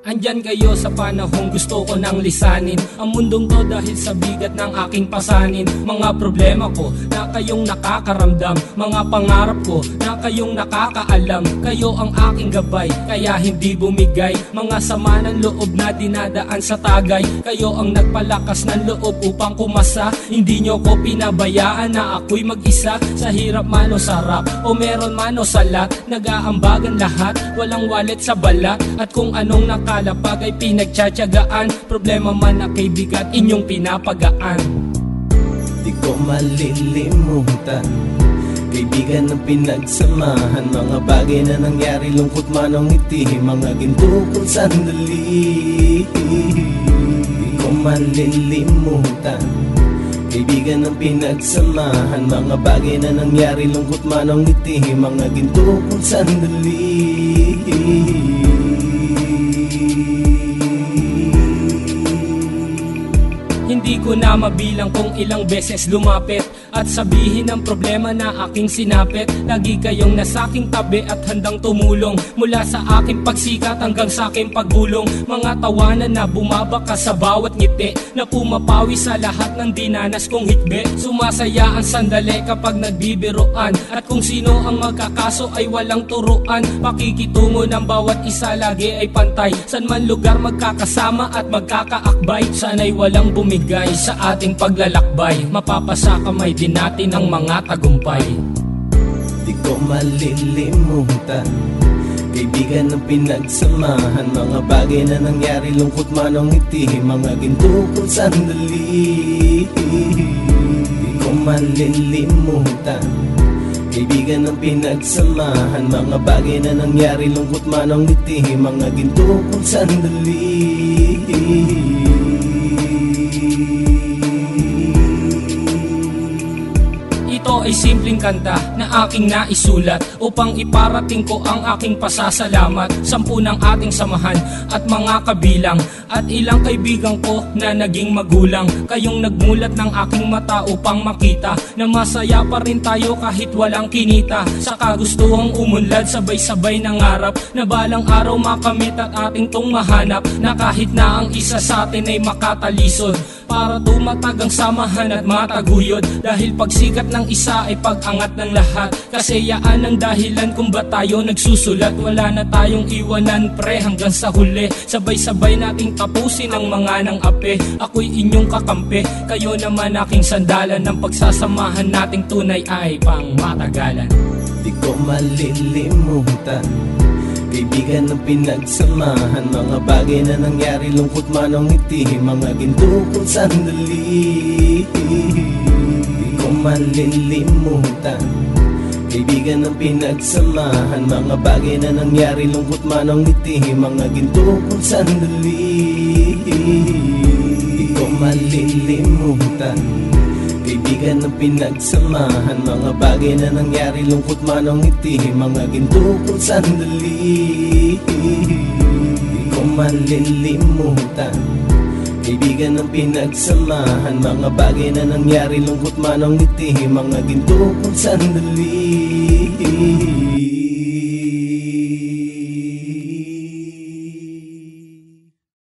Andyan kayo sa panahong gusto ko nang lisanin ang mundong to dahil sa bigat ng aking pasanin. Mga problema ko na kayong nakakaramdam, mga pangarap ko na kayong nakakaalam. Kayo ang aking gabay, kaya hindi bumigay. Mga sama ng loob na dinadaan sa tagay, kayo ang nagpalakas ng loob upang kumasa. Hindi nyo ko pinabayaan na ako'y mag-isa. Sa hirap man o sarap, o meron man o salat, nag-aambagan lahat, walang wallet sa balat. At kung anong nakalapag ay pinagtsatsagaan, problema man na kay bigat, inyong pinapagaan. Di ko malilimutan, kaibigan ng pinagsamahan, mga bagay na nangyari, lungkot man o ngiti, mga ginto kong sandali. Di ko malilimutan, kaibigan ng pinagsamahan, mga bagay na nangyari, lungkot man o ngiti, mga ginto kong sandali. Hindi ko na mabilang kung ilang beses lumapit at sabihin ang problema na aking sinapit. Lagi kayong nasa aking tabi at handang tumulong, mula sa aking pagsikat hanggang sa aking paggulong. Mga tawanan na bumabaka sa bawat ngiti, na pumapawi sa lahat ng dinanas kong hitbe. Sumasaya ang sandali kapag nagbibiruan, at kung sino ang magkakaso ay walang turuan. Pakikitungo ng bawat isa lagi ay pantay, san man lugar magkakasama at magkakaakbay. Sana'y walang bumigay sa ating paglalakbay, mapapasa kamay din natin ang mga tagumpay. Di ko malilimutan, kaibigan ng pinagsamahan, mga bagay na nangyari, lungkot man o ngiti, mga ginto kong sandali. Di ko malilimutan, kaibigan ng pinagsamahan, mga bagay na nangyari, lungkot man o ngiti, mga ginto kong sandali. Ito ay simpleng kanta na aking naisulat upang iparating ko ang aking pasasalamat. 10 ng ating samahan at mga kabilang, at ilang kaibigan ko na naging magulang. Kayong nagmulat ng aking mata upang makita na masaya pa rin tayo kahit walang kinita. Sa kagustuhang umunlad, sabay-sabay nangarap na balang araw makamit at ating tong mahanap, na kahit na ang isa sa atin ay makatalisod, para tumatag ang samahan at mataguyod. Dahil pagsikat ng isa ay pag-angat ng lahat, kasayaan ang dahilan kung ba't tayo nagsusulat. Wala na tayong iwanan pre hanggang sa huli, sabay-sabay nating tapusin ang mga nang ape. Ako'y inyong kakampi, kayo naman aking sandalan, ng pagsasamahan nating tunay ay pang matagalan. Di ko malilimutan, kaibigan ng pinagsamahan, mga bagay na nangyari, lungkot man o ngiti, mga ginto kong sandali. Di ko malilimutan, kaibigan ng pinagsamahan, mga bagay na nangyari, lungkot man o ngiti, mga ginto kong sandali. Di ko malilimutan, kaibigan ng pinagsamahan, mga bagay na nangyari, lungkot man o ngiti, mga ginto kong sandali. Di ko malilimutan, kaibigan ng pinagsamahan, mga bagay na nangyari, lungkot man o ngiti, mga ginto kong sandali.